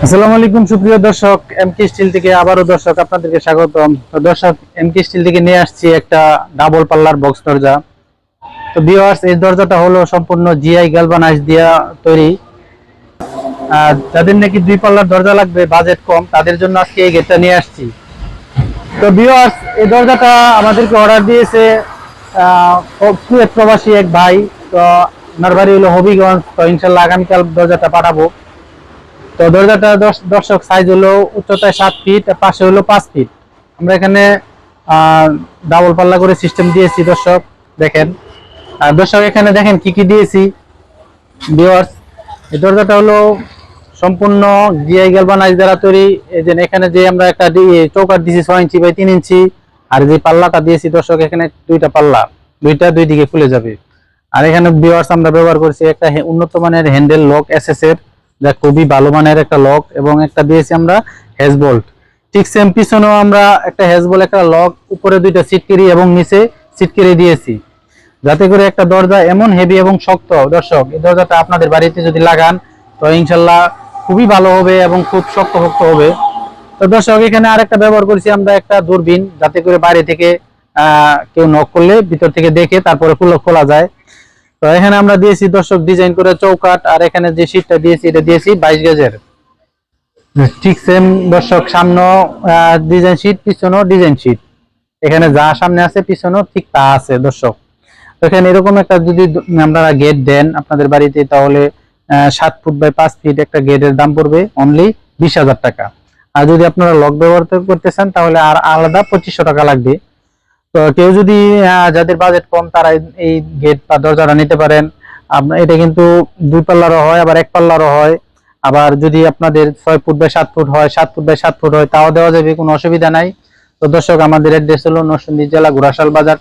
আসসালামু আলাইকুম সুপ্রিয় দর্শক, এমকে স্টিল থেকে আবারও দর্শক আপনাদেরকে স্বাগতম। তো দর্শক, এমকে স্টিল থেকে নিয়ে আসছি একটা ডাবল পাল্লার বক্স দরজা। তো ভিউয়ার্স, এই দরজাটা হলো সম্পূর্ণ জিআই গ্যালভানাইজ দিয়া তৈরি। আর যাদের নাকি দুই পাল্লার দরজা লাগবে, বাজেট কম, তাদের জন্য আজকে এই গেটটা নিয়ে আসছি। তো ভিউয়ার্স, এই দরজাটা আমাদেরকে অর্ডার দিয়েছে কুয়েত প্রবাসী এক ভাই। তো ওনার বাড়ি হলো হবিগঞ্জ। তো ইনশাল্লাহ আগামীকাল দরজাটা পাঠাবো। তো দরজাটা দর্শক সাইজ হলো উচ্চতায় 7 ফিট, পাশে হলো 5 ফিট। আমরা এখানে ডাবল পাল্লা করে সিস্টেম দিয়েছি দর্শক, দেখেন। আর দর্শক এখানে দেখেন কি কি দিয়েছি ভিউয়ার্স। এই দরজাটা হলো সম্পূর্ণ জিআই গ্যালভানাইজ দ্বারা তৈরি। এই যে এখানে যে আমরা একটা চৌকাঠ দিয়েছি 6 ইঞ্চি বাই 3 ইঞ্চি। আর যে পাল্লাটা দিয়েছি দর্শক, এখানে দুইটা পাল্লা, দুই দিকে খুলে যাবে। আর এখানে ভিউয়ার্স আমরা ব্যবহার করছি একটা উন্নত মানের হ্যান্ডেল লক এসএস এর, যা খুবই ভালো মানের একটা লক, এবং একটা দিয়েছি আমরা হেজ বোল্ট। ঠিক সেম পিছনেও আমরা একটা হেজ বোল্ট, একটা লক, উপরে দুইটা সিটকেরি এবং নিচে সিটকেরি দিয়েছি, যাতে করে একটা দরজা এমন হেভি এবং শক্ত। দর্শক, এই দরজাটা আপনাদের বাড়িতে যদি লাগান তো ইনশাল্লাহ খুবই ভালো হবে এবং খুব শক্তপোক্ত হবে। তো দর্শক, এখানে আরেকটা ব্যবহার করেছি আমরা একটা দূরবীন, যাতে করে বাইরে থেকে কেউ নক করলে ভিতর থেকে দেখে তারপরে খোলা যায়। তো এখানে আমরা দিয়েছি দর্শক ডিজাইন করে চৌকাঠ। আর এখানে যে শীটটা দিয়েছি, এটা দিয়েছি 22 গজের। ঠিক সেম দর্শক, সামনে ডিজাইন শীট, পিছনেও ডিজাইন শীট। এখানে যা সামনে আছে পিছনেও ঠিক তা আছে দর্শক। তো এখানে এরকম একটা যদি আপনারা গেট দেন আপনাদের বাড়িতে, তাহলে 7 ফুট বাই 5 ফিট একটা গেটের দাম পড়বে অনলি 20,000 টাকা। আর যদি আপনারা লক ব্যবহার করতে চান তাহলে আর আলাদা 2500 টাকা লাগবে। তো কেউ যদি যাদের বাজেট কম, তারা এই গেট বা দরজাটা নিতে পারেন। আপনার এটা কিন্তু 2 পাল্লারও হয়, আবার 1 পাল্লারও হয়। আবার যদি আপনাদের 6 ফুট বাই 7 ফুট হয়, 7 ফুট বাই 7 ফুট হয়, তাও দেওয়া যাবে, কোনো অসুবিধা নাই। তো দর্শক, আমাদের অ্যাড্রেস হলো নরসিংদী জেলা ঘোড়াশাল বাজার।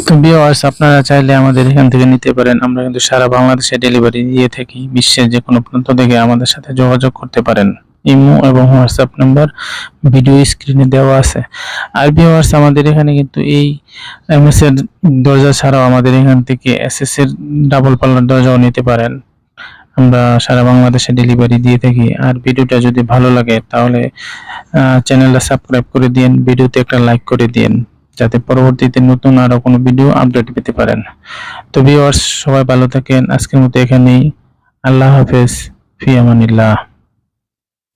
তো ভিউয়ার্স, আপনারা চাইলে আমাদের এখান থেকে নিতে পারেন। আমরা কিন্তু সারা বাংলাদেশে ডেলিভারি দিয়ে থাকি। বিশ্বের যে কোনো প্রান্ত থেকে আমাদের সাথে যোগাযোগ করতে পারেন। ইমো এবং হোয়াটসঅ্যাপ নাম্বার ভিডিও স্ক্রিনে দেওয়া আছে। আর ভিউয়ার্স, আমাদের এখানে কিন্তু এই এমএস এর দরজা ছাড়াও আমাদের এখান থেকে এসএস এর ডাবল পাল্লার দরজাও নিতে পারেন। আমরা সারা বাংলাদেশে ডেলিভারি দিয়ে থাকি। আর ভিডিওটা যদি ভালো লাগে তাহলে চ্যানেলটা সাবস্ক্রাইব করে দিন, ভিডিওতে একটা লাইক করে দিন, যাতে পরবর্তীতে নতুন আরো কোনো ভিডিও আপডেট পেতে পারেন। তো ভিউয়ার্স, সবাই ভালো থাকেন। আজকের মতো এখানেই। আল্লাহ হাফেজ, ফি আমানিল্লাহ।